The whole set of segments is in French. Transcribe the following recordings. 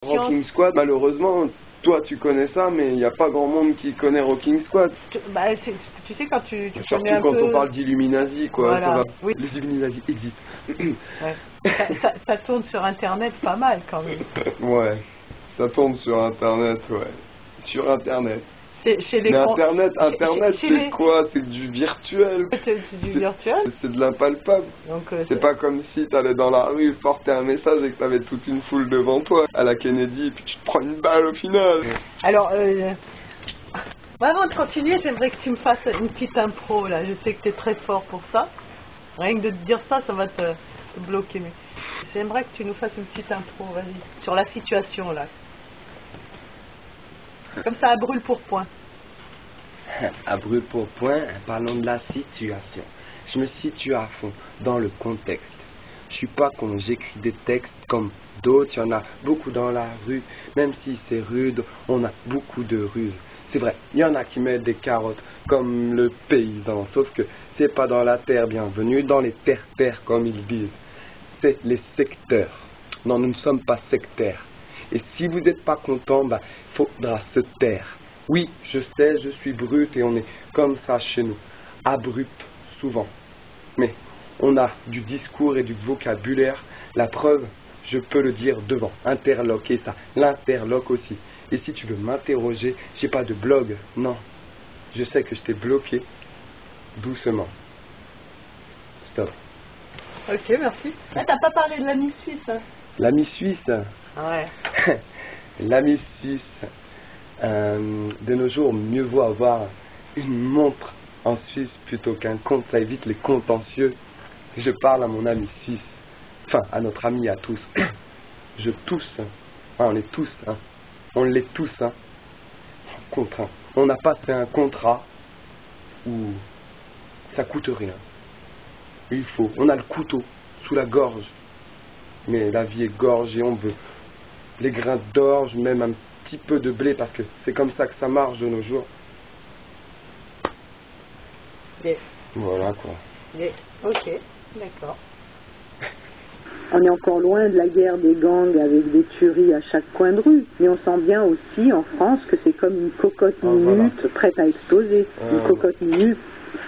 Rocking Squad, malheureusement, toi tu connais ça, mais il n'y a pas grand monde qui connaît Rocking Squad. Bah, tu sais, quand tu surtout connais un quand peu... on parle d'Illuminati, quoi. Voilà. Ça va... Oui. Les Illuminati existent. Ouais. Ça tourne sur Internet pas mal quand même. Ouais, ça tourne sur Internet, ouais. Sur Internet. Chez les mais Internet, c'est quoi? C'est du virtuel. C'est du virtuel. C'est de l'impalpable. C'est pas comme si t'allais dans la rue, porter un message et que t'avais toute une foule devant toi à la Kennedy et puis tu te prends une balle au final. Alors, avant de continuer, j'aimerais que tu me fasses une petite impro là. Je sais que t'es très fort pour ça. Rien que de te dire ça, ça va te bloquer. Mais j'aimerais que tu nous fasses une petite impro, vas-y, sur la situation là. Comme ça, à brûle pour point. À brûle pour point, parlons de la situation. Je me situe à fond dans le contexte. Je suis pas con, j'écris des textes comme d'autres, il y en a beaucoup dans la rue. Même si c'est rude, on a beaucoup de ruses. C'est vrai, il y en a qui mettent des carottes comme le paysan, sauf que c'est pas dans la terre, bienvenue dans les terres-terres comme ils disent. C'est les secteurs. Non, nous ne sommes pas sectaires. Et si vous n'êtes pas content, bah, faudra se taire. Oui, je sais, je suis brut et on est comme ça chez nous. Abrupt, souvent. Mais on a du discours et du vocabulaire. La preuve, je peux le dire devant. Interloque et ça, l'interloque aussi. Et si tu veux m'interroger, j'ai pas de blog, non. Je sais que je t'ai bloqué doucement. Stop. Ok, merci. Ah, t'as pas parlé de l'ami suisse, hein? L'ami suisse. Ouais. L'ami suisse. De nos jours, mieux vaut avoir une montre en Suisse plutôt qu'un compte. Ça évite les contentieux. Je parle à mon ami suisse. Enfin, à notre ami, à tous. Je tousse. On est tous. Hein. On l'est tous. Hein. Contraint. On n'a pas fait un contrat où ça coûte rien. Il faut. On a le couteau sous la gorge. Mais la vie est gorgée, on veut les grains d'orge, même un petit peu de blé, parce que c'est comme ça que ça marche de nos jours. Yes. Voilà quoi. Yes. Ok, d'accord. On est encore loin de la guerre des gangs avec des tueries à chaque coin de rue. Mais on sent bien aussi en France que c'est comme une cocotte minute prête à exploser. Une cocotte minute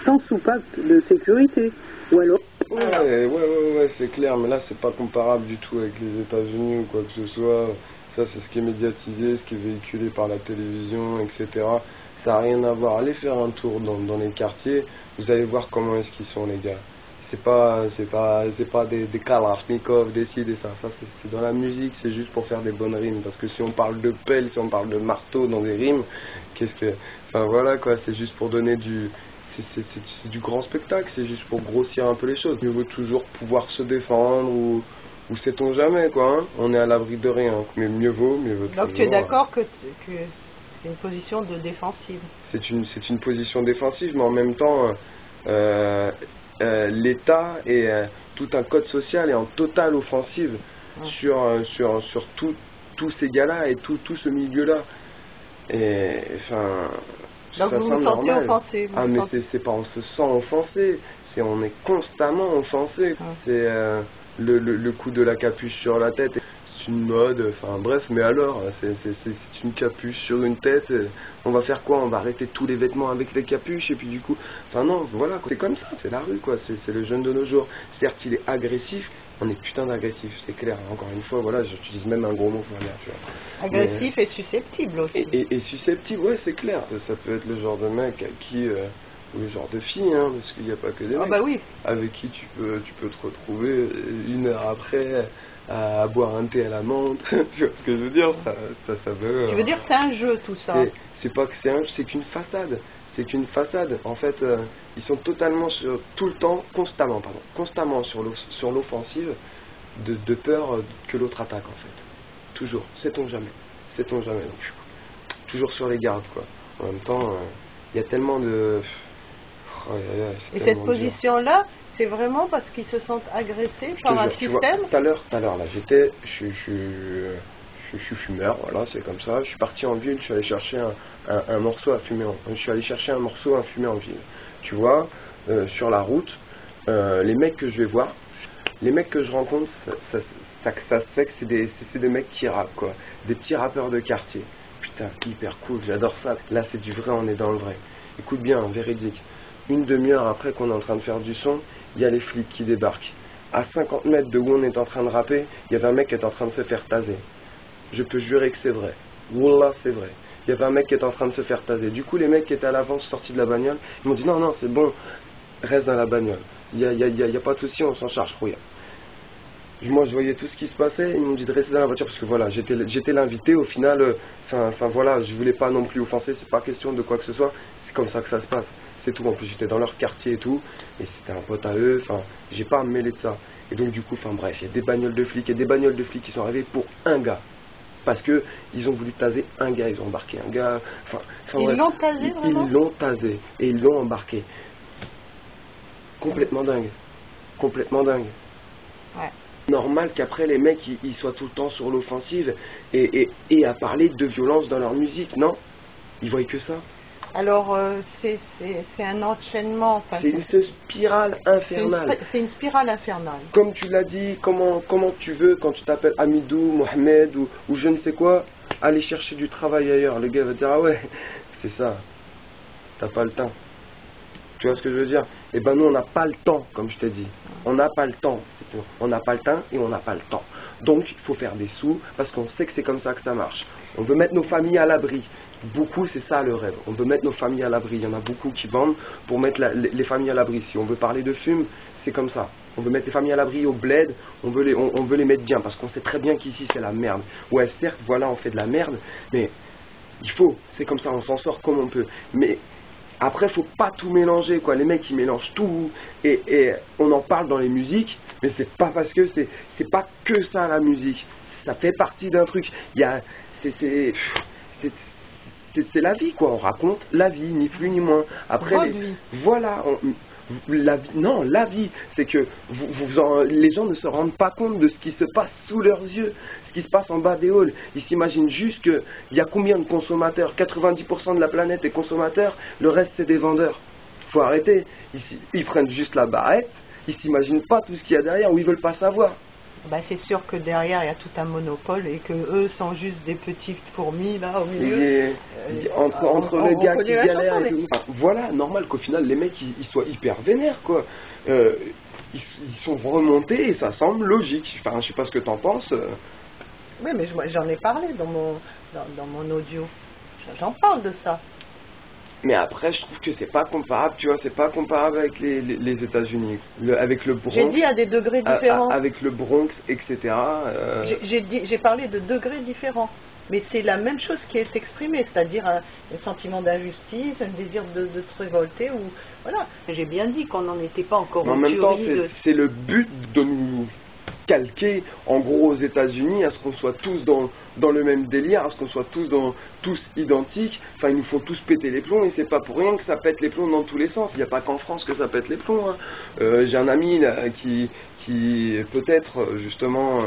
sans soupape de sécurité. Ou alors... Ouais, c'est clair, mais là c'est pas comparable du tout avec les États-Unis ou quoi que ce soit. Ça c'est ce qui est médiatisé, ce qui est véhiculé par la télévision, etc. Ça n'a rien à voir. Allez faire un tour dans les quartiers, vous allez voir comment est-ce qu'ils sont les gars. C'est pas des Kalachnikov, des ci, des ça. Ça c'est dans la musique, c'est juste pour faire des bonnes rimes. Parce que si on parle de pelle, si on parle de marteau dans des rimes, qu'est-ce que... Enfin voilà quoi, c'est juste pour donner du... C'est du grand spectacle, c'est juste pour grossir un peu les choses. Mieux vaut toujours pouvoir se défendre ou sait-on jamais quoi, hein. On est à l'abri de rien, mais mieux vaut toujours. Donc tu es d'accord que c'est une position de défensive? C'est une position défensive, mais en même temps, l'État et tout un code social est en totale offensive sur tous ces gars-là et tout ce milieu-là. Et enfin... Donc vous vous sentez offensé? Ah mais c'est pas on se sent offensé, c'est on est constamment offensé. C'est le coup de la capuche sur la tête, c'est une mode, enfin bref, mais alors, c'est une capuche sur une tête, on va faire quoi? On va arrêter tous les vêtements avec les capuches et puis du coup, enfin non, voilà, c'est comme ça, c'est la rue quoi, c'est le jeune de nos jours. Certes il est agressif, on est putain d'agressif, c'est clair, encore une fois, voilà, j'utilise même un gros mot pour dire, tu vois. Agressif et susceptible aussi. Et susceptible, ouais, c'est clair, ça peut être le genre de mec à qui, ou le genre de fille, hein, parce qu'il n'y a pas que des mecs, bah oui, avec qui tu peux te retrouver une heure après à boire un thé à la menthe, tu vois ce que je veux dire, ça veut... Tu veux dire que c'est un jeu tout ça? C'est pas que c'est un jeu, c'est qu'une façade. C'est qu'une façade. En fait, ils sont totalement tout le temps, constamment sur l'offensive de peur que l'autre attaque en fait. Toujours. Sait-on jamais. Donc, toujours sur les gardes quoi. En même temps, il y a tellement de... Et cette position-là, c'est vraiment parce qu'ils se sentent agressés par un système? Tout à l'heure là, je suis fumeur, voilà, c'est comme ça. Je suis parti en ville, je suis allé chercher un morceau à fumer. Je suis allé chercher un morceau à fumer en ville. Tu vois, sur la route, les mecs que je vais voir, les mecs que je rencontre, ça se fait que c'est des mecs qui rappent, quoi. Des petits rappeurs de quartier. Putain, hyper cool, j'adore ça. Là, c'est du vrai, on est dans le vrai. Écoute bien, véridique. Une demi-heure après qu'on est en train de faire du son, il y a les flics qui débarquent. À 50 mètres de où on est en train de rapper, il y avait un mec qui est en train de se faire taser. Je peux jurer que c'est vrai. Wallah, c'est vrai. Il y avait un mec qui est en train de se faire taser. Du coup, les mecs qui étaient à l'avance sortis de la bagnole, ils m'ont dit non, non, c'est bon, reste dans la bagnole. Il y a pas de souci, on s'en charge, regarde. Moi, je voyais tout ce qui se passait, ils m'ont dit de rester dans la voiture parce que voilà, j'étais l'invité. Au final, voilà, je voulais pas non plus offenser, c'est pas question de quoi que ce soit, c'est comme ça que ça se passe. C'est tout, en plus j'étais dans leur quartier et tout, et c'était un pote à eux, j'ai pas à me mêler de ça. Et donc du coup, bref, il y a des bagnoles de flics et des bagnoles de flics qui sont arrivées pour un gars. Parce que ils ont voulu taser un gars, ils ont embarqué un gars, ils l'ont tasé vraiment ? Ils l'ont tasé, et ils l'ont embarqué. Complètement dingue. Complètement dingue. Ouais. Normal qu'après les mecs ils soient tout le temps sur l'offensive et à parler de violence dans leur musique, non? Ils voient que ça. Alors c'est un enchaînement. C'est une spirale infernale. C'est une spirale infernale. Comme tu l'as dit, comment tu veux quand tu t'appelles Hamidou, Mohamed ou je ne sais quoi, aller chercher du travail ailleurs. Le gars va dire ah ouais, c'est ça. T'as pas le temps. Tu vois ce que je veux dire? Eh ben nous on n'a pas le temps, comme je t'ai dit. On n'a pas le temps. On n'a pas le temps et on n'a pas le temps. Donc il faut faire des sous parce qu'on sait que c'est comme ça que ça marche. On veut mettre nos familles à l'abri. Beaucoup, c'est ça le rêve. On veut mettre nos familles à l'abri. Il y en a beaucoup qui vendent pour mettre les familles à l'abri. Si on veut parler de fume, c'est comme ça. On veut mettre les familles à l'abri au bled, on veut les mettre bien parce qu'on sait très bien qu'ici c'est la merde. Ouais, certes, voilà, on fait de la merde, mais il faut, c'est comme ça, on s'en sort comme on peut. Mais après, faut pas tout mélanger, quoi. Les mecs, ils mélangent tout et on en parle dans les musiques, mais c'est pas parce que c'est pas que ça la musique. Ça fait partie d'un truc. Il y a, c'est la vie, quoi. On raconte la vie, ni plus ni moins. Après, voilà. La vie, c'est que les gens ne se rendent pas compte de ce qui se passe sous leurs yeux, ce qui se passe en bas des halls. Ils s'imaginent juste qu'il y a combien de consommateurs? 90% de la planète est consommateur, le reste c'est des vendeurs. Faut arrêter. Ils prennent juste la barrette, ils s'imaginent pas tout ce qu'il y a derrière ou ils veulent pas savoir. Bah, c'est sûr que derrière il y a tout un monopole et que eux sont juste des petites fourmis là au milieu. Entre les gars qui galèrent et tout. Voilà, normal qu'au final les mecs ils soient hyper vénères, quoi. Ils sont remontés et ça semble logique. Je sais pas ce que t'en penses. Oui, mais j'en ai parlé dans mon audio. J'en parle de ça. Mais après, je trouve que c'est pas comparable, tu vois, c'est pas comparable avec les États-Unis, avec le Bronx. J'ai dit à des degrés différents. Avec le Bronx, etc. J'ai parlé de degrés différents. Mais c'est la même chose qui est exprimée, c'est-à-dire un sentiment d'injustice, un désir de se révolter. Voilà. J'ai bien dit qu'on n'en était pas encore en même temps, c'est le but de nous calquer, en gros, aux États-Unis, à ce qu'on soit tous dans le même délire, à ce qu'on soit tous identiques. Enfin, ils nous font tous péter les plombs et c'est pas pour rien que ça pète les plombs dans tous les sens. Il n'y a pas qu'en France que ça pète les plombs. Hein. J'ai un ami là, qui peut-être justement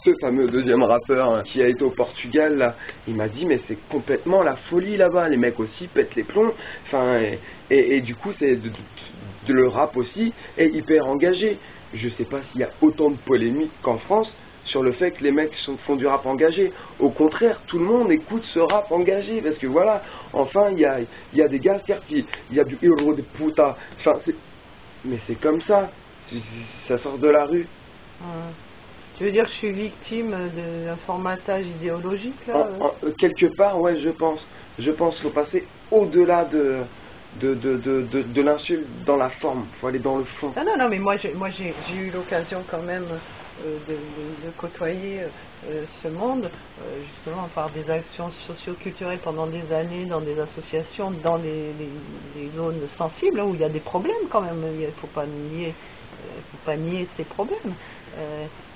ce fameux deuxième rappeur qui a été au Portugal, là, il m'a dit mais c'est complètement la folie là-bas, les mecs aussi pètent les plombs. Enfin, et du coup c'est de le rap aussi est hyper engagé. Je sais pas s'il y a autant de polémiques qu'en France sur le fait que les mecs font du rap engagé. Au contraire, tout le monde écoute ce rap engagé parce que voilà, enfin il y a des gars, certes il y a du héros de puta, enfin, mais c'est comme ça, ça sort de la rue. Tu veux dire que je suis victime d'un formatage idéologique là quelque part, ouais, je pense qu'il faut passer au-delà de l'insulte dans la forme, il faut aller dans le fond. Non, mais moi j'ai eu l'occasion quand même de côtoyer ce monde, justement par des actions socio-culturelles pendant des années, dans des associations, dans les zones sensibles, où il y a des problèmes quand même, il ne faut pas nier ces problèmes.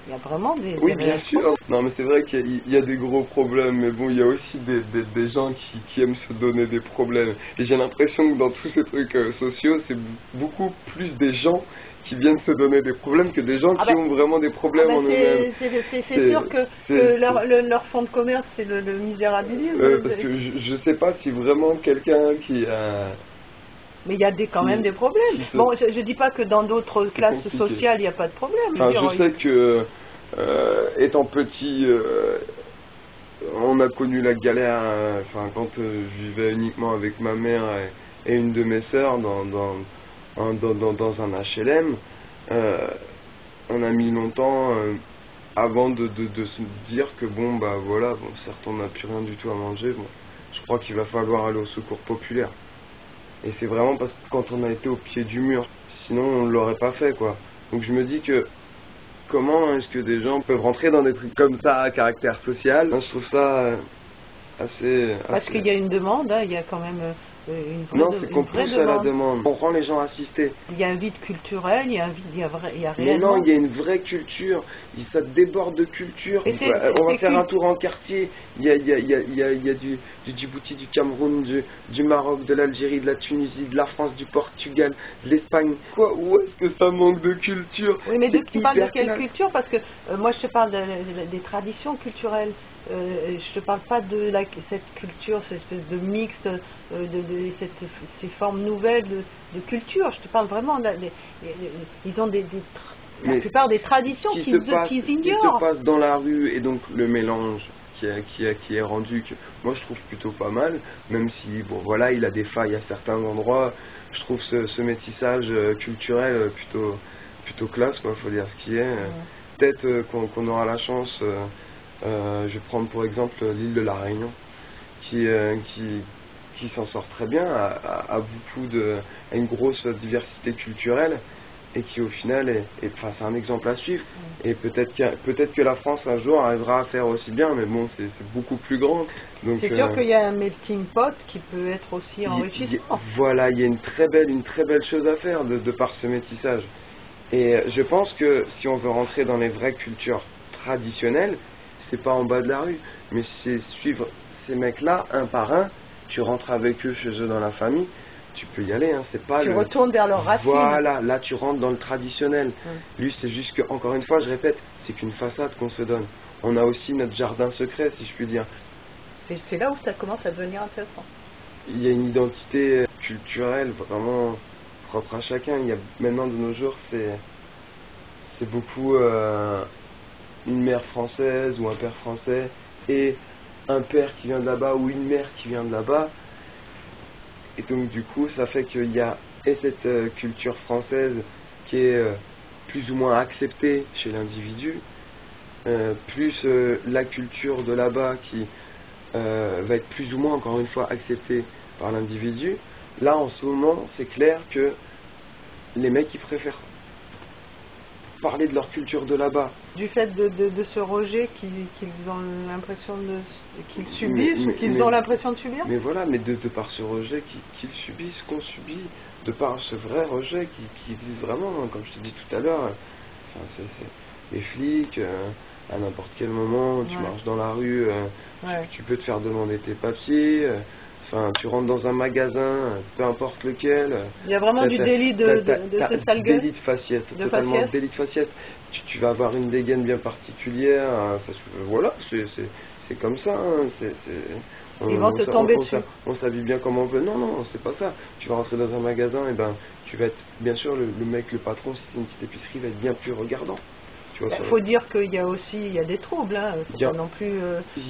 Il y a vraiment des... Oui, bien sûr. Non, mais c'est vrai qu'il y a des gros problèmes, mais bon, il y a aussi des gens qui aiment se donner des problèmes. Et j'ai l'impression que dans tous ces trucs sociaux, c'est beaucoup plus des gens qui viennent se donner des problèmes que des gens qui ont vraiment des problèmes en eux-mêmes. C'est sûr que leur fond de commerce, c'est le misérabilisme. Parce que je sais pas si vraiment quelqu'un qui a... Mais il y a quand même des problèmes. Bon, je dis pas que dans d'autres classes sociales, il n'y a pas de problème. Enfin, je sais que étant petit, on a connu la galère, enfin quand je vivais uniquement avec ma mère et une de mes sœurs dans un HLM, on a mis longtemps avant de se dire que bon bah voilà, bon certes on n'a plus rien du tout à manger, bon je crois qu'il va falloir aller au secours populaire. Et c'est vraiment parce que quand on a été au pied du mur, sinon on ne l'aurait pas fait quoi. Donc je me dis que comment est-ce que des gens peuvent rentrer dans des trucs comme ça à caractère social? Je trouve ça assez... Parce qu'il y a une demande, hein, il y a quand même une vraie, Non, c'est qu'on pousse à la demande. On rend les gens assistés. Il y a un vide culturel, il y a un vide, il y a Mais réellement... non, il y a une vraie culture. Ça déborde de culture. On va faire un tour en quartier. Il y a du Djibouti, du Cameroun, du Maroc, de l'Algérie, de la Tunisie, de la France, du Portugal, de l'Espagne. Quoi? Où est-ce que ça manque de culture? Oui, mais tu parles de quelle culture? Parce que moi, je te parle des traditions culturelles. Je te parle pas de cette culture, cette espèce de mix, ces formes nouvelles de culture. Je te parle vraiment, ils ont la plupart des traditions qu'ils ignorent. Qui se passe dans la rue, et donc le mélange qui est rendu, que moi je trouve plutôt pas mal, même si bon voilà, il a des failles à certains endroits. Je trouve ce métissage culturel plutôt classe, quoi, faut dire ce qui est. Peut-être qu'on aura la chance. Je vais prendre pour exemple l'île de la Réunion, qui s'en sort très bien, a une grosse diversité culturelle, et qui au final c'est un exemple à suivre. Et peut-être que la France un jour arrivera à faire aussi bien, mais bon, c'est beaucoup plus grand. C'est sûr qu'il y a un melting pot qui peut être aussi enrichissant. Voilà, il y a une très belle chose à faire de par ce métissage. Et je pense que si on veut rentrer dans les vraies cultures traditionnelles, c'est pas en bas de la rue, mais c'est suivre ces mecs-là un par un. Tu rentres avec eux chez eux dans la famille, tu peux y aller, hein, c'est pas... Tu retournes vers leurs racines. Voilà, là tu rentres dans le traditionnel. Lui, c'est juste que, encore une fois, je répète, c'est qu'une façade qu'on se donne. On a aussi notre jardin secret, si je puis dire. C'est là où ça commence à devenir intéressant. Il y a une identité culturelle vraiment propre à chacun. Il y a maintenant de nos jours, c'est beaucoup... une mère française ou un père français et un père qui vient de là-bas ou une mère qui vient de là-bas, et donc du coup ça fait qu'il y a cette culture française qui est plus ou moins acceptée chez l'individu, plus la culture de là-bas qui va être plus ou moins encore une fois acceptée par l'individu. Là en ce moment c'est clair que les mecs ils préfèrent parler de leur culture de là-bas. Du fait de ce rejet qu'ils ont l'impression qu'ils subissent, ou qu'ils ont l'impression de subir. Mais voilà, mais de par ce rejet qu'ils subissent, qu'on subit, de par ce vrai rejet qui existe vraiment, hein, comme je te dis tout à l'heure, les flics, à n'importe quel moment, tu marches dans la rue, tu peux te faire demander tes papiers. Enfin, tu rentres dans un magasin, peu importe lequel. Il y a vraiment du délit de ce sale gueule. Délit de faciès, totalement délit de faciès. Tu vas avoir une dégaine bien particulière. Voilà, c'est comme ça. Hein, ils vont te tomber dessus. On s'habille bien comme on veut. Non, c'est pas ça. Tu vas rentrer dans un magasin, et ben, tu vas être, bien sûr, le mec, le patron, si c'est une petite épicerie, va être bien plus regardant. Il faut dire qu'il y a des troubles, hein. Faut pas non plus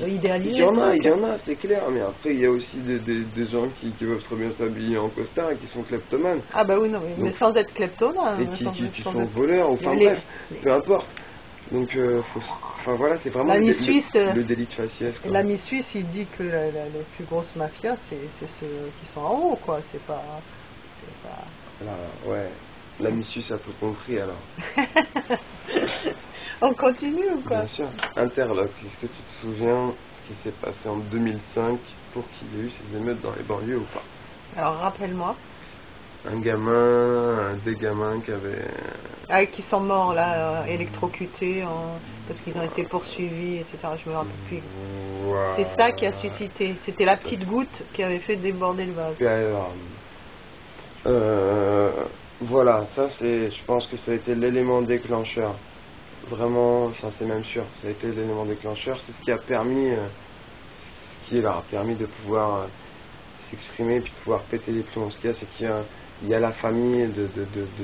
idéaliser. Il y en a, c'est clair, mais après il y a aussi des gens qui peuvent très bien s'habiller en costard et qui sont kleptomanes. Ah bah oui, non, mais sans être kleptomane. Et qui sont voleurs, enfin bref, peu importe. Donc, enfin voilà, c'est vraiment le délit de faciès. L'ami suisse, il dit que les plus grosses mafias, c'est ceux qui sont en haut, quoi. C'est pas... Là, ouais. L'ami suisse a tout compris alors. On continue ou quoi? Bien sûr. Interlock, est-ce que tu te souviens ce qui s'est passé en 2005 pour qu'il y ait eu ces émeutes dans les banlieues ou pas? Alors rappelle-moi. Des gamins qui avaient... qui sont morts là, électrocutés parce qu'ils ont été poursuivis, etc. Je me rappelle plus. Wow. C'est ça qui a suscité. C'était la petite goutte qui avait fait déborder le vase. Puis alors, voilà, ça je pense que ça a été l'élément déclencheur. Vraiment, ça c'est même sûr, ça a été l'élément déclencheur. C'est ce qui a permis, ce qui leur a permis de pouvoir s'exprimer et puis de pouvoir péter les plombs. Ce qu'il y a, c'est qu'il il y a la famille de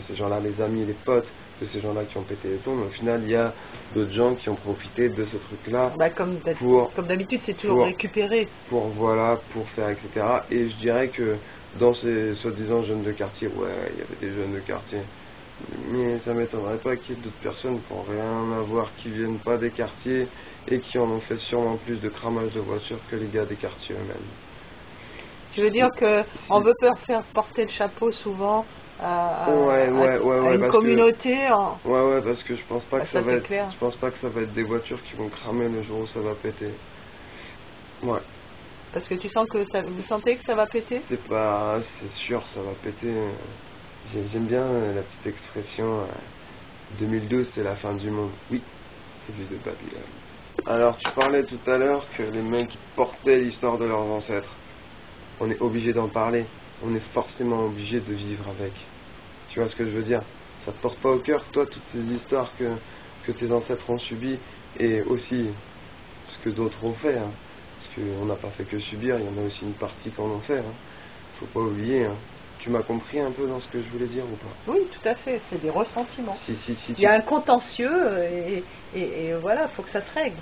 ces gens-là, les amis, les potes de ces gens-là qui ont pété les plombs, mais au final, il y a d'autres gens qui ont profité de ce truc-là. Bah, comme d'habitude, c'est toujours récupéré. Voilà, pour faire, etc. Et je dirais que dans ces soi-disant jeunes de quartier, ouais, il y avait des jeunes de quartier. Mais ça m'étonnerait pas qu'il y ait d'autres personnes qui n'ont rien à voir, qui viennent pas des quartiers et qui en ont fait sûrement plus de cramage de voitures que les gars des quartiers eux-mêmes. Tu veux dire qu'on veut faire porter le chapeau souvent à une communauté Ouais, parce que je pense pas que ça va être, je pense pas que ça va être des voitures qui vont cramer le jour où ça va péter. Ouais. Parce que vous sentez que ça va péter? C'est sûr, ça va péter. J'aime bien la petite expression 2012 c'est la fin du monde. Oui, c'est juste de Babylone. Alors tu parlais tout à l'heure que les mecs portaient l'histoire de leurs ancêtres. On est obligé d'en parler. On est forcément obligé de vivre avec. Tu vois ce que je veux dire? Ça te porte pas au cœur, toi, toutes ces histoires que tes ancêtres ont subies et aussi ce que d'autres ont fait. Hein. Parce qu'on n'a pas fait que subir, il y en a aussi une partie qu'on en fait. Hein. Faut pas oublier. Hein. Tu m'as compris un peu dans ce que je voulais dire ou pas? Oui, tout à fait, c'est des ressentiments. Si, il y a un contentieux et voilà, il faut que ça se règle.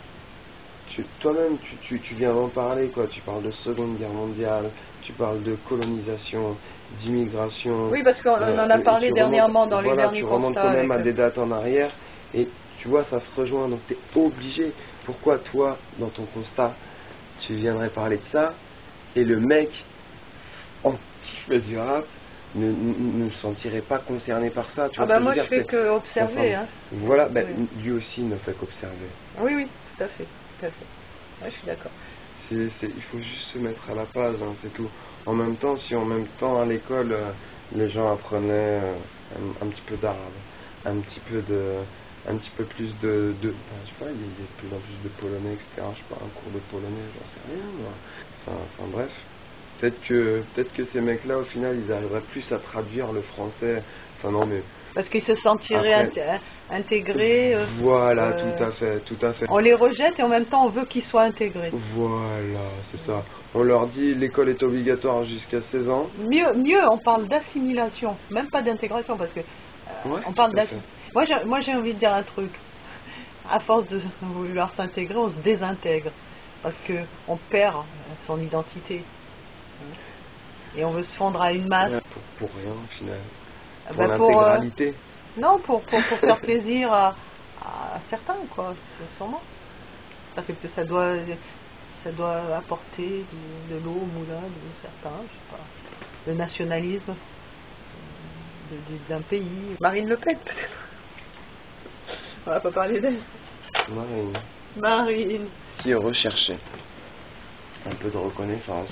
Toi-même, tu viens d'en parler, quoi. Tu parles de Seconde Guerre mondiale, tu parles de colonisation, d'immigration. Oui, parce qu'on en a parlé dernièrement dans les derniers constats. Tu remontes quand même à des dates en arrière et tu vois, ça se rejoint, donc tu es obligé. Pourquoi toi, dans ton constat, tu viendrais parler de ça et le mec qui fait du rap ne se sentirait pas concerné par ça, tu vois? Moi je fais que observer. Hein. Voilà, lui aussi ne fait qu'observer. Oui, tout à fait. Ouais, je suis d'accord. Il faut juste se mettre à la page, hein, c'est tout. En même temps, si en même temps à l'école, les gens apprenaient un petit peu d'arabe, un petit peu plus de je sais pas, il y a de plus en plus de polonais, etc. Je sais pas, un cours de polonais, j'en sais rien, moi. Enfin bref. Peut-être que ces mecs-là, au final, ils arriveraient plus à traduire le français. Enfin non, mais... Parce qu'ils se sentiraient intégrés. Voilà, tout à fait. On les rejette et en même temps, on veut qu'ils soient intégrés. Voilà, c'est ça. On leur dit l'école est obligatoire jusqu'à 16 ans. Mieux, on parle d'assimilation, même pas d'intégration, parce que on parle d'assimilation. Moi, j'ai envie de dire un truc. À force de vouloir s'intégrer, on se désintègre. Parce qu'on perd son identité. Et on veut se fondre à une masse. Pour rien, au final. Pour l'intégralité. Non, pour faire plaisir à certains, quoi, sûrement. Ça doit apporter de l'eau au moulin de certains, je sais pas. Le nationalisme d'un pays. Marine Le Pen, peut-être. On va pas parler d'elle. Marine. Qui est recherchée. Un peu de reconnaissance.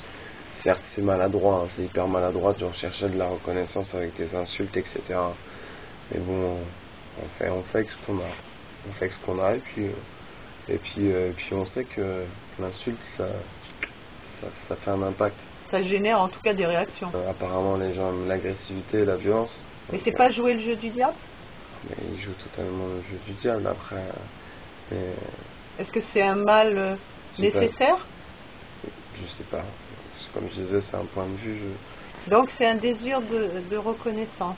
Certes, c'est maladroit, hein, c'est hyper maladroit de rechercher de la reconnaissance avec des insultes, etc. Mais bon, on fait avec ce qu'on a. On fait avec ce qu'on a et puis on sait que l'insulte, ça fait un impact. Ça génère en tout cas des réactions. Apparemment, les gens aiment l'agressivité et la violence. Mais c'est pas jouer le jeu du diable? Mais ils jouent totalement le jeu du diable après. Est-ce que c'est un mal nécessaire? Je sais pas. Comme je disais, c'est un point de vue. Donc c'est un désir de reconnaissance.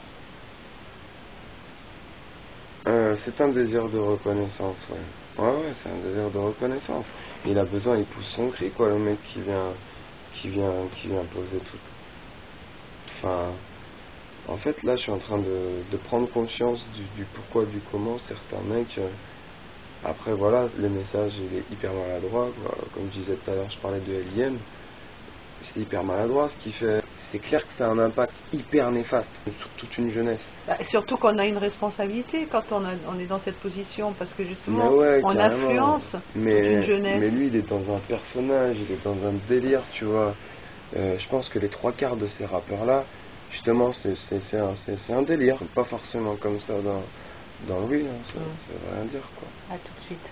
C'est un désir de reconnaissance, ouais. Ouais, c'est un désir de reconnaissance. Il a besoin, il pousse son cri, quoi, le mec qui vient poser tout. Enfin, en fait, là, je suis en train de prendre conscience du pourquoi, du comment. Certains mecs, après, voilà, le message, il est hyper maladroit. Comme je disais tout à l'heure, je parlais de LIM. C'est hyper maladroit ce qu'il fait. C'est clair que ça a un impact hyper néfaste sur toute une jeunesse. Surtout qu'on a une responsabilité quand on est dans cette position, parce que justement, on influence toute une jeunesse. Mais lui, il est dans un personnage, il est dans un délire, tu vois. Je pense que les 3/4 de ces rappeurs-là, justement, c'est un délire. Pas forcément comme ça dans oui, hein, ça veut rien dire, quoi. À tout de suite.